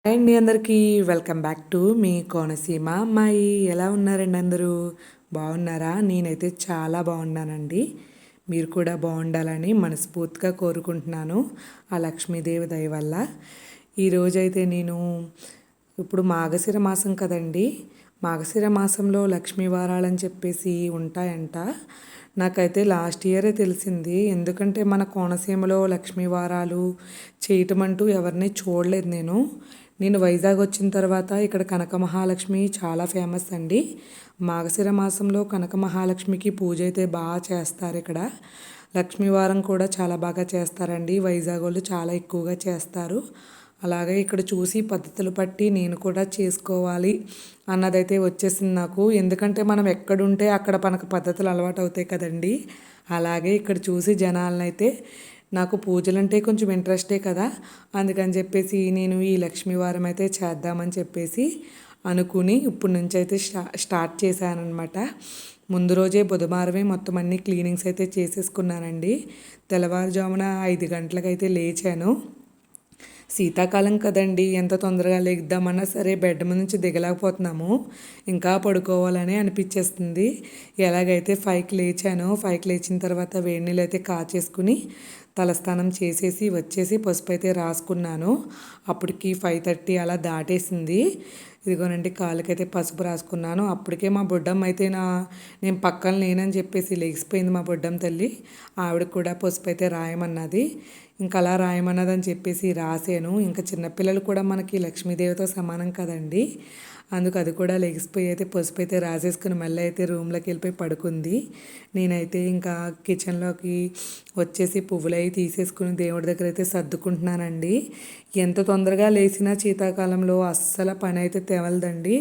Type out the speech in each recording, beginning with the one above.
Hi అండి అందరికీ welcome back to me Konaseema అమ్మాయి. ఎలా ఉన్నారండి అందరూ? బాగున్నారా? నేనైతే చాలా బాగున్నానండి. మీరు కూడా బాగుండాలని మనస్ఫూర్తిగా కోరుకుంటున్నాను ఆ లక్ష్మీదేవి దయ వల్ల. ఈరోజైతే నేను ఇప్పుడు మార్గశిర మాసం కదండి. మార్గశిర మాసంలో లక్ష్మీ వారాలని చెప్పేసి ఉంటాయంట. నాకైతే లాస్ట్ ఇయరే తెలిసింది. ఎందుకంటే మన కోనసీమలో లక్ష్మీ వారాలు చేయటం అంటూ ఎవరిని చూడలేదు నేను వైజాగ్ వచ్చిన తర్వాత ఇక్కడ కనక మహాలక్ష్మి చాలా ఫేమస్ అండి. మార్గశిర మాసంలో కనక మహాలక్ష్మికి పూజ అయితే బాగా చేస్తారు ఇక్కడ. లక్ష్మీవారం కూడా చాలా బాగా చేస్తారండి. వైజాగ్ వాళ్ళు చాలా ఎక్కువగా చేస్తారు. అలాగే ఇక్కడ చూసి పద్ధతులు బట్టి నేను కూడా చేసుకోవాలి అన్నదైతే వచ్చేసింది నాకు. ఎందుకంటే మనం ఎక్కడుంటే అక్కడ మనకు పద్ధతులు అలవాటు అవుతాయి కదండి. అలాగే ఇక్కడ చూసి జనాలనైతే నాకు పూజలంటే కొంచెం ఇంట్రెస్టే కదా, అందుకని చెప్పేసి నేను ఈ లక్ష్మీవారం అయితే చేద్దామని చెప్పేసి అనుకుని ఇప్పటి నుంచి అయితే స్టార్ట్ చేశానమాట. ముందు రోజే బుధవారమే మొత్తం అన్ని క్లీనింగ్స్ అయితే చేసేసుకున్నానండి. తెల్లవారుజామున 5 గంటలకైతే లేచాను. శీతాకాలం కదండి, ఎంత తొందరగా లేద్దామన్నా సరే బెడ్ మీద నుంచి దిగలేకపోతున్నాము. ఇంకా పడుకోవాలని అనిపించేస్తుంది. ఎలాగైతే 5కి లేచాను. 5కి లేచిన తర్వాత వేడి నీళ్ళు అయితే కాచేసుకుని తలస్నానం చేసేసి వచ్చేసి పసుపు అయితే రాసుకున్నాను. అప్పటికి 5:30 అలా దాటేసింది. ఇదిగోనండి కాళ్ళకైతే పసుపు రాసుకున్నాను. అప్పటికే మా బొడ్డమ్మ అయితే నేను పక్కన లేనని చెప్పేసి లెగిసిపోయింది మా బొడ్డమ్మ తల్లి. ఆవిడకి కూడా పసుపు అయితే రాయమన్నది. ఇంకా అలా రాయమన్నదని చెప్పేసి రాసాను. ఇంకా చిన్నపిల్లలు కూడా మనకి లక్ష్మీదేవితో సమానం కదండి. అందుకు అది కూడా లెగిసిపోయి అయితే పసుపు అయితే రాసేసుకుని మళ్ళీ అయితే రూమ్లోకి వెళ్ళిపోయి పడుకుంది. నేనైతే ఇంకా కిచెన్లోకి వచ్చేసి పువ్వులు అవి తీసేసుకుని దేవుడి దగ్గర అయితే సర్దుకుంటున్నానండి. ఎంత తొందరగా లేచినా శీతాకాలంలో అస్సలు పని అయితే తెవలదండి.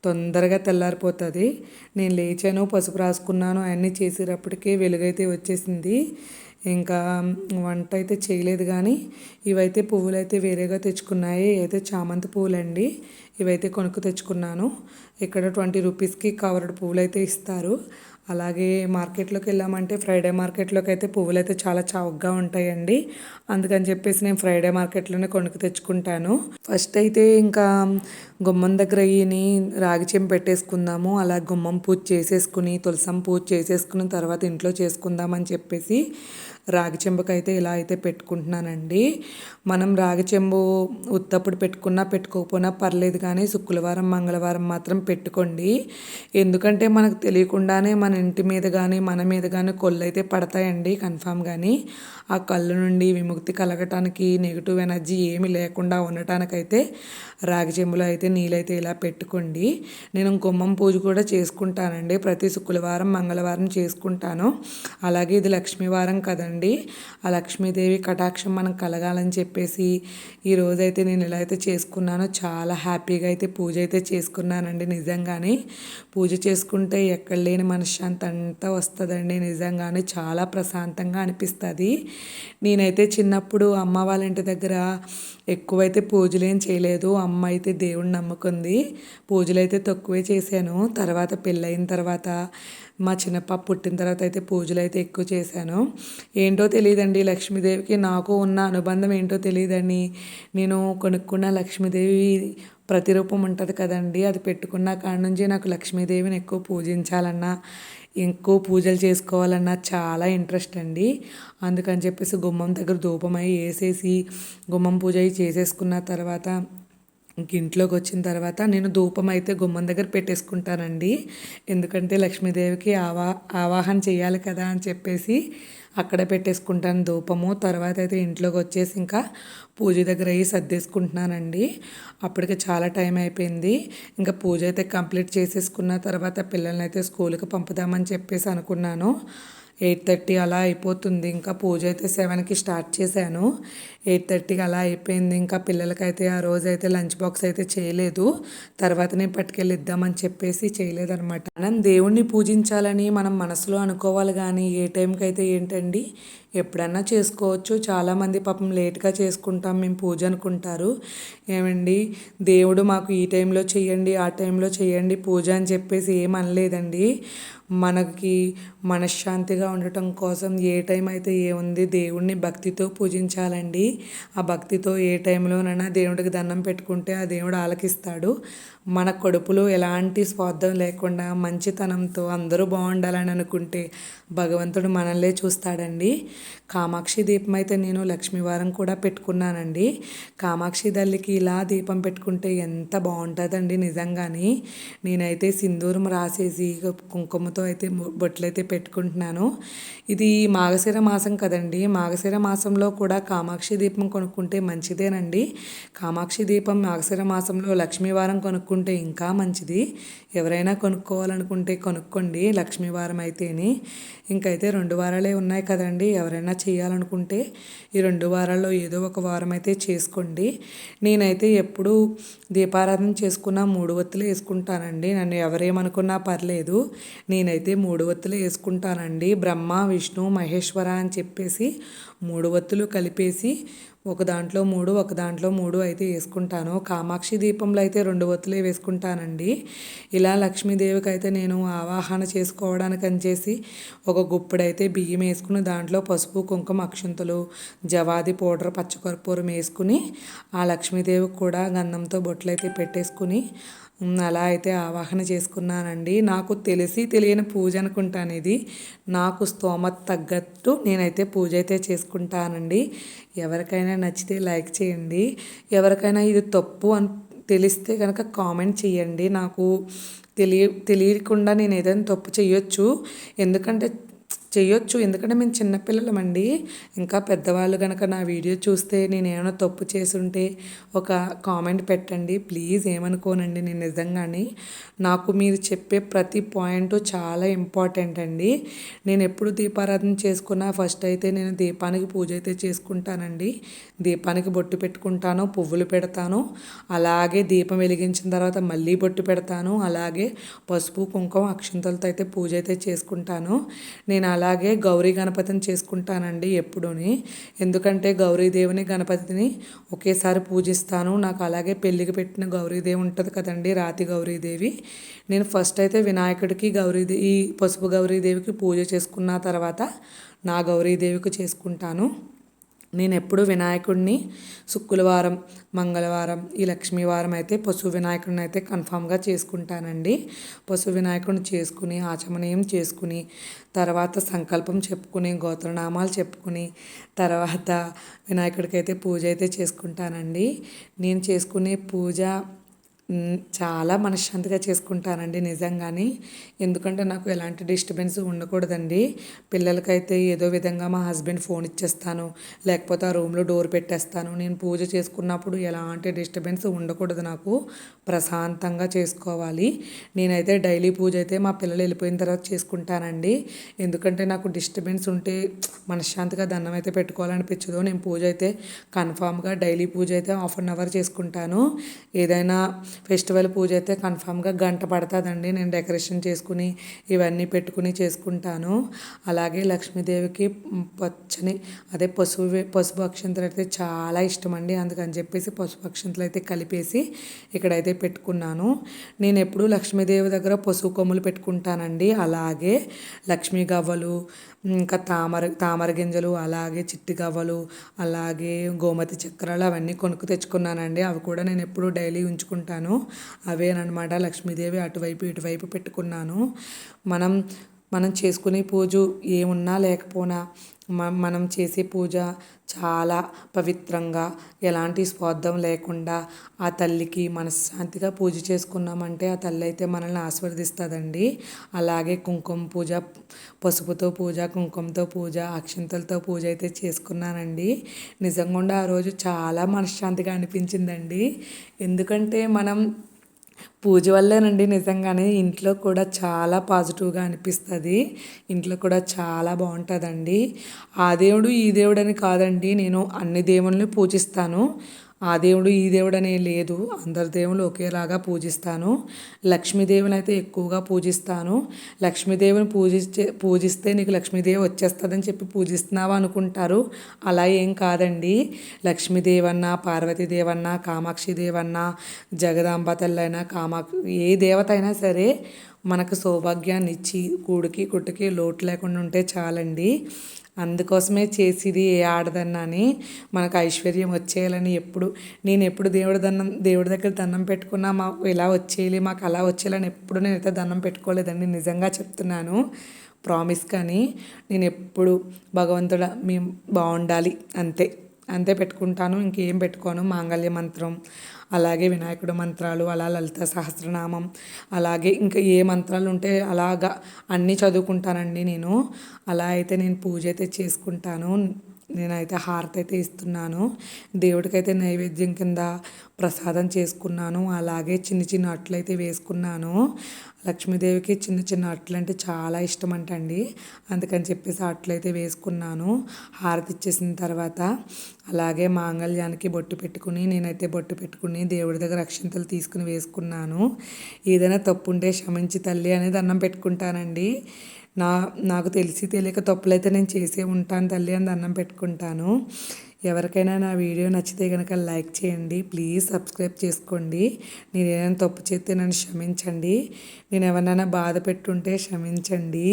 తొందరగా తెల్లారిపోతుంది. నేను లేచాను, పసుపు రాసుకున్నాను, అన్నీ చేసేటప్పటికే వెలుగైతే వచ్చేసింది. ఇంకా వంట అయితే చేయలేదు. కానీ ఇవైతే పువ్వులు అయితే వేరేగా తెచ్చుకున్నాయి. అయితే చామంతి పువ్వులండి. ఇవైతే కొనుక్కు తెచ్చుకున్నాను. ఇక్కడ 20 రూపీస్కి కవర్డ్ పువ్వులు అయితే ఇస్తారు. అలాగే మార్కెట్లోకి వెళ్ళామంటే ఫ్రైడే మార్కెట్లోకి అయితే పువ్వులు అయితే చాలా చౌకగా ఉంటాయండి. అందుకని చెప్పేసి నేను ఫ్రైడే మార్కెట్లోనే కొనుక్కు తెచ్చుకుంటాను. ఫస్ట్ అయితే ఇంకా గుమ్మం దగ్గర అయ్యి రాగి చెంబు పెట్టేసుకుందాము. అలా గుమ్మం పూజ చేసేసుకుని తులసం పూజ చేసేసుకున్న తర్వాత ఇంట్లో చేసుకుందామని చెప్పేసి రాగి చెంబుకైతే ఇలా అయితే పెట్టుకుంటున్నానండి. మనం రాగి చెంబు ఉత్తప్పుడు పెట్టుకున్నా పెట్టుకోకపోయినా పర్లేదు, కానీ శుక్రవారం మంగళవారం మాత్రం పెట్టుకోండి. ఎందుకంటే మనకు తెలియకుండానే మన ఇంటి మీద కానీ మన మీద కానీ కొళ్ళు అయితే పడతాయండి కన్ఫామ్. కానీ ఆ కళ్ళు నుండి విముక్తి కలగటానికి, నెగిటివ్ ఎనర్జీ ఏమి లేకుండా ఉండటానికైతే రాగి చెంబులో అయితే నీళ్ళైతే ఇలా పెట్టుకోండి. నేను గుమ్మం పూజ కూడా చేసుకుంటానండి. ప్రతి శుక్రవారం మంగళవారం చేసుకుంటాను. అలాగే ఇది లక్ష్మీవారం కదండి. ఆ లక్ష్మీదేవి కటాక్షం మనం కలగాలని చెప్పేసి ఈరోజైతే నేను ఇలా అయితే చేసుకున్నాను. చాలా హ్యాపీగా అయితే పూజ అయితే చేసుకున్నానండి. నిజంగానే పూజ చేసుకుంటే ఎక్కడ లేని మనశ్శాంతి అంతా వస్తుందండి. నిజంగానే చాలా ప్రశాంతంగా అనిపిస్తుంది. నేనైతే చిన్నప్పుడు అమ్మ వాళ్ళ ఇంటి దగ్గర ఎక్కువైతే పూజలు ఏం చేయలేదు. అమ్మ అయితే దేవుడిని నమ్ముకుంది. పూజలు అయితే తక్కువే చేశాను. తర్వాత పెళ్ళయిన తర్వాత మా చిన్నపాప పుట్టిన తర్వాత అయితే పూజలు అయితే ఎక్కువ చేశాను. ఏంటో తెలియదండి, లక్ష్మీదేవికి నాకు ఉన్న అనుబంధం ఏంటో తెలియదని నేను కొనుక్కున్న లక్ష్మీదేవి ప్రతిరూపం ఉంటుంది కదండి, అది పెట్టుకున్న కాడ నుంచి నాకు లక్ష్మీదేవిని ఎక్కువ పూజించాలన్నా, ఎక్కువ పూజలు చేసుకోవాలన్నా చాలా ఇంట్రెస్ట్ అండి. అందుకని చెప్పేసి గుమ్మం దగ్గర ధూపం అయి వేసేసి గుమ్మం పూజ అయి చేసేసుకున్న తర్వాత ఇంట్లోకి వచ్చిన తర్వాత నేను ధూపం అయితే గుమ్మం దగ్గర పెట్టేసుకుంటానండి. ఎందుకంటే లక్ష్మీదేవికి ఆవాహన చేయాలి కదా అని చెప్పేసి అక్కడే పెట్టేసుకుంటాను ధూపము. తర్వాత అయితే ఇంట్లోకి వచ్చేసి ఇంకా పూజ దగ్గర అయ్యి సర్దేసుకుంటున్నానండి. అప్పటికి చాలా టైం అయిపోయింది. ఇంకా పూజ అయితే కంప్లీట్ చేసేసుకున్న తర్వాత పిల్లల్ని అయితే స్కూల్కి పంపుదామని చెప్పేసి అనుకున్నాను. 8:30 అలా అయిపోతుంది. ఇంకా పూజ అయితే 7కి స్టార్ట్ చేశాను. 8:30కి అలా అయిపోయింది. ఇంకా పిల్లలకైతే ఆ రోజు అయితే లంచ్ బాక్స్ అయితే చేయలేదు. తర్వాతనే పట్టుకెళ్ళి ఇద్దామని చెప్పేసి చేయలేదన్నమాట. మనం దేవుణ్ణి పూజించాలని మనం మనసులో అనుకోవాలి, కానీ ఏ టైంకి అయితే ఏంటండి ఎప్పుడన్నా చేసుకోవచ్చు. చాలామంది పాపం లేట్గా చేసుకుంటాం మేము పూజ అనుకుంటారు. ఏమండి, దేవుడు మాకు ఈ టైంలో చెయ్యండి, ఆ టైంలో చెయ్యండి పూజ అని చెప్పేసి ఏం అనలేదండి. మనకి మనశ్శాంతిగా ఉండటం కోసం ఏ టైం అయితే ఏముంది, దేవుణ్ణి భక్తితో పూజించాలండి. ఆ భక్తితో ఏ టైంలోనైనా దేవుడికి దండం పెట్టుకుంటే ఆ దేవుడు ఆలకిస్తాడు. మన కడుపులో ఎలాంటి స్వార్థం లేకుండా మంచితనంతో అందరూ బాగుండాలని అనుకుంటే భగవంతుడు మనల్నే చూస్తాడండి. కామాక్షి దీపం అయితే నేను లక్ష్మీవారం కూడా పెట్టుకున్నానండి. కామాక్షి తల్లికి ఇలా దీపం పెట్టుకుంటే ఎంత బాగుంటుందండి నిజంగాని. నేనైతే సింధూరం రాసేసి కుంకుమతో అయితే బొట్లయితే పెట్టుకుంటున్నాను. ఇది మాఘశిర మాసం కదండి. మాఘశిర మాసంలో కూడా కామాక్షి దీపం కొనుక్కుంటే మంచిదేనండి. కామాక్షి దీపం మాఘశిర మాసంలో లక్ష్మీవారం కొనుక్కుంటే ఇంకా మంచిది. ఎవరైనా కొనుక్కోవాలనుకుంటే కొనుక్కోండి లక్ష్మీవారం అయితేని. ఇంకైతే 2 వారాలే ఉన్నాయి కదండి. ఎవరైనా చేయాలనుకుంటే ఈ 2 వారాల్లో ఏదో ఒక వారం అయితే చేసుకోండి. నేనైతే ఎప్పుడు దీపారాధన చేసుకున్న 3 ఒత్తులు వేసుకుంటానండి. నన్ను ఎవరేమనుకున్నా పర్లేదు, నేనైతే 3 ఒత్తులు వేసుకుంటానండి. బ్రహ్మ విష్ణు మహేశ్వర అని చెప్పేసి 3 ఒత్తులు కలిపేసి ఒక దాంట్లో 3 ఒక దాంట్లో 3 అయితే వేసుకుంటాను. కామాక్షి దీపంలో అయితే 2 ఒత్తులే వేసుకుంటానండి. ఇలా లక్ష్మీదేవికి అయితే నేను ఆవాహన చేసుకోవడానికి అని చేసి ఒక గుప్పెడైతే బియ్యం వేసుకుని దాంట్లో పసుపు కుంకుమ అక్షంతలు జవాది పౌడర్ పచ్చకర్పూరం వేసుకుని ఆ లక్ష్మీదేవికి కూడా గంధంతో బొట్లు అయితే పెట్టేసుకుని అలా అయితే ఆవాహన చేసుకున్నానండి. నాకు తెలిసి తెలియని పూజ అనుకుంటాను ఇది. నాకు స్తోమత తగ్గట్టు నేనైతే పూజ అయితే చేసుకుంటానండి. ఎవరికైనా నచ్చితే లైక్ చేయండి. ఎవరికైనా ఇది తప్పు అని తెలిస్తే కనుక కామెంట్ చేయండి. నాకు తెలియకుండా నేను ఏదైనా తప్పు చేయొచ్చు. ఎందుకంటే మేము చిన్నపిల్లలమండి. ఇంకా పెద్దవాళ్ళు కనుక నా వీడియో చూస్తే నేను ఏమైనా తప్పు చేసుంటే ఒక కామెంట్ పెట్టండి ప్లీజ్. ఏమనుకోనండి. నేను నిజంగానే నాకు మీరు చెప్పే ప్రతి పాయింట్ చాలా ఇంపార్టెంట్ అండి. నేను ఎప్పుడు దీపారాధన చేసుకున్నా ఫస్ట్ అయితే నేను దీపానికి పూజ అయితే చేసుకుంటానండి. దీపానికి బొట్టు పెట్టుకుంటాను, పువ్వులు పెడతాను. అలాగే దీపం వెలిగించిన తర్వాత మళ్ళీ బొట్టు పెడతాను. అలాగే పసుపు కుంకుమ అక్షంతలతో అయితే పూజ అయితే చేసుకుంటాను. నేను అలాగే గౌరీ గణపతిని చేసుకుంటానండి ఎప్పుడూని. ఎందుకంటే గౌరీదేవిని గణపతిని ఒకేసారి పూజిస్తాను. నాకు అలాగే పెళ్ళికి పెట్టిన గౌరీదేవి ఉంటుంది కదండి, రాతి గౌరీదేవి. నేను ఫస్ట్ అయితే వినాయకుడికి ఈ పసుపు గౌరీదేవికి పూజ చేసుకున్న తర్వాత నా గౌరీదేవికి చేసుకుంటాను. నేను ఎప్పుడు వినాయకుడిని శుక్రవారం మంగళవారం ఈ లక్ష్మీవారం అయితే పశు వినాయకుడిని అయితే కన్ఫామ్గా చేసుకుంటానండి. పశు వినాయకుడిని చేసుకుని ఆచమనీయం చేసుకుని తర్వాత సంకల్పం చెప్పుకుని గోత్రనామాలు చెప్పుకుని తర్వాత వినాయకుడికి అయితే పూజ అయితే చేసుకుంటానండి. నేను చేసుకునే పూజ చాలా మనశ్శాంతిగా చేసుకుంటానండి నిజంగానే. ఎందుకంటే నాకు ఎలాంటి డిస్టర్బెన్స్ ఉండకూడదండి. పిల్లలకైతే ఏదో విధంగా మా హస్బెండ్ ఫోన్ ఇచ్చేస్తాను, లేకపోతే ఆ రూమ్లో డోర్ పెట్టేస్తాను. నేను పూజ చేసుకున్నప్పుడు ఎలాంటి డిస్టర్బెన్స్ ఉండకూడదు. నాకు ప్రశాంతంగా చేసుకోవాలి. నేనైతే డైలీ పూజ అయితే మా పిల్లలు వెళ్ళిపోయిన తర్వాత చేసుకుంటానండి. ఎందుకంటే నాకు డిస్టర్బెన్స్ ఉంటే మనశ్శాంతిగా దండం అయితే పెట్టుకోవాలనిపించదు. నేను పూజ అయితే కన్ఫామ్గా డైలీ పూజ అయితే 1/2 అవర్ చేసుకుంటాను. ఏదైనా ఫెస్టివల్ పూజ అయితే కన్ఫామ్గా గంట పడుతుందండి. నేను డెకరేషన్ చేసుకుని ఇవన్నీ పెట్టుకుని చేసుకుంటాను. అలాగే లక్ష్మీదేవికి పసుపు అక్షంతలు అయితే చాలా ఇష్టం అండి. అందుకని చెప్పేసి పసుపు అక్షంతలు అయితే కలిపేసి ఇక్కడైతే పెట్టుకున్నాను. నేను ఎప్పుడూ లక్ష్మీదేవి దగ్గర పసుపు కొమ్ములు పెట్టుకుంటానండి. అలాగే లక్ష్మీ గవ్వలు, ఇంకా తామర గింజలు, అలాగే చిట్టి గవ్వలు, అలాగే గోమతి చక్రాలు అవన్నీ కొనుక్కు తెచ్చుకున్నానండి. అవి కూడా నేను ఎప్పుడూ డైలీ ఉంచుకుంటాను. అవేనమాట లక్ష్మీదేవి అటువైపు ఇటువైపు పెట్టుకున్నాను. మనం చేసుకునే పూజ ఏమున్నా లేకపోయినా మనం చేసే పూజ చాలా పవిత్రంగా ఎలాంటి స్వార్థం లేకుండా ఆ తల్లికి మనశ్శాంతిగా పూజ చేసుకున్నామంటే ఆ తల్లి అయితే మనల్ని ఆశీర్వదిస్తుందండి. అలాగే కుంకుమ పూజ, పసుపుతో పూజ, కుంకుమతో పూజ, అక్షంతలతో పూజ అయితే చేసుకున్నానండి. నిజంగా ఆ రోజు చాలా మనశ్శాంతిగా అనిపించిందండి. ఎందుకంటే మనం పూజ వల్లేనండి నిజంగానే ఇంట్లో కూడా చాలా పాజిటివ్గా అనిపిస్తుంది. ఇంట్లో కూడా చాలా బాగుంటుందండి. ఆ దేవుడు ఈ దేవుడు అని కాదండి, నేను అన్ని దేవుళ్ళని పూజిస్తాను. ఆ దేవుడు ఈ దేవుడు అనే లేదు, అందరి దేవుళ్ళు ఒకేలాగా పూజిస్తాను. లక్ష్మీదేవిని అయితే ఎక్కువగా పూజిస్తాను. లక్ష్మీదేవిని పూజిస్తే నీకు లక్ష్మీదేవి వచ్చేస్తుందని చెప్పి పూజిస్తున్నావా అనుకుంటారు. అలా ఏం కాదండి. లక్ష్మీదేవన్నా, పార్వతీదేవన్నా, కామాక్షి దేవన్నా, జగదాంబ తల్లైనా, ఏ దేవత అయినా సరే మనకు సౌభాగ్యాన్ని ఇచ్చి కూడికి కుట్టుకి లోటు లేకుండా ఉంటే చాలండి. అందుకోసమే చేసేది ఏ ఆడదన్నాని మనకు ఐశ్వర్యం వచ్చేయాలని నేను ఎప్పుడు దేవుడి దగ్గర దండం పెట్టుకున్నా మాకు ఇలా వచ్చేయాలి, మాకు అలా వచ్చేయాలని ఎప్పుడు నేనైతే దండం పెట్టుకోలేదండి. నిజంగా చెప్తున్నాను, ప్రామిస్. కానీ నేను ఎప్పుడు భగవంతుడా మేము బాగుండాలి అంతే అంతే పెట్టుకుంటాను. ఇంకేం పెట్టుకోను. మాంగళ్య మంత్రం, అలాగే వినాయకుడు మంత్రాలు, అలా లలిత సహస్రనామం, అలాగే ఇంకా ఏ మంత్రాలు ఉంటే అలాగా అన్నీ చదువుకుంటానండి నేను. అలా అయితే నేను పూజ అయితే చేసుకుంటాను. నేనైతే హారతి అయితే ఇస్తున్నాను. దేవుడికైతే నైవేద్యం కింద ప్రసాదం చేసుకున్నాను. అలాగే చిన్న చిన్న అట్లు అయితే వేసుకున్నాను. లక్ష్మీదేవికి చిన్న చిన్న అట్లు అంటే చాలా ఇష్టం అంటండి. అందుకని చెప్పేసి అట్లు అయితే వేసుకున్నాను. హారతి ఇచ్చేసిన తర్వాత అలాగే మాంగళ్యానికి బొట్టు పెట్టుకుని నేనైతే బొట్టు పెట్టుకుని దేవుడి దగ్గర అక్షింతలు తీసుకుని వేసుకున్నాను. ఏదైనా తప్పు ఉంటే క్షమించి తల్లి అనేది దండం పెట్టుకుంటానండి. నాకు తెలిసి తెలియక తప్పులైతే నేను చేసే ఉంటాను తల్లి అని దండం పెట్టుకుంటాను. ఎవరికైనా నా వీడియో నచ్చితే కనుక లైక్ చేయండి, ప్లీజ్ సబ్స్క్రైబ్ చేసుకోండి. నేను ఏదైనా తప్పు చేస్తే నన్ను క్షమించండి. నేను ఎవరినైనా బాధ పెట్టుంటే క్షమించండి.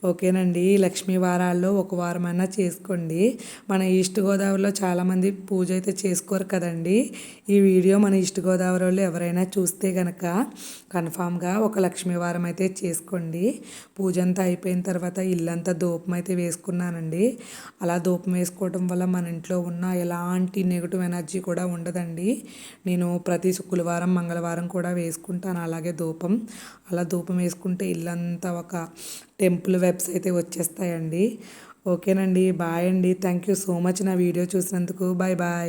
ఓకేనండి. లక్ష్మీ వారాల్లో ఒక వారమైనా చేసుకోండి. మన ఈస్ట్ గోదావరిలో చాలామంది పూజ అయితే చేసుకోరు కదండి. ఈ వీడియో మన ఈస్ట్ గోదావరిలో ఎవరైనా చూస్తే కనుక కన్ఫామ్గా ఒక లక్ష్మీ వారం అయితే చేసుకోండి. పూజ అంతా అయిపోయిన తర్వాత ఇల్లంతా ధూపం అయితే వేసుకున్నానండి. అలా ధూపం వేసుకోవడం వల్ల మన ఇంట్లో ఉన్న ఎలాంటి నెగిటివ్ ఎనర్జీ కూడా ఉండదండి. నేను ప్రతి శుక్రవారం మంగళవారం కూడా వేసుకుంటాను అలాగే ధూపం. అలా ధూపం వేసుకుంటే ఇల్లంతా ఒక టెంపుల్ వైబ్స్ అయితే వచ్చేస్తాయండి. ఓకేనండి. బాయ్ అండి. థ్యాంక్ యూ సో మచ్ నా వీడియో చూసినందుకు. Bye bye.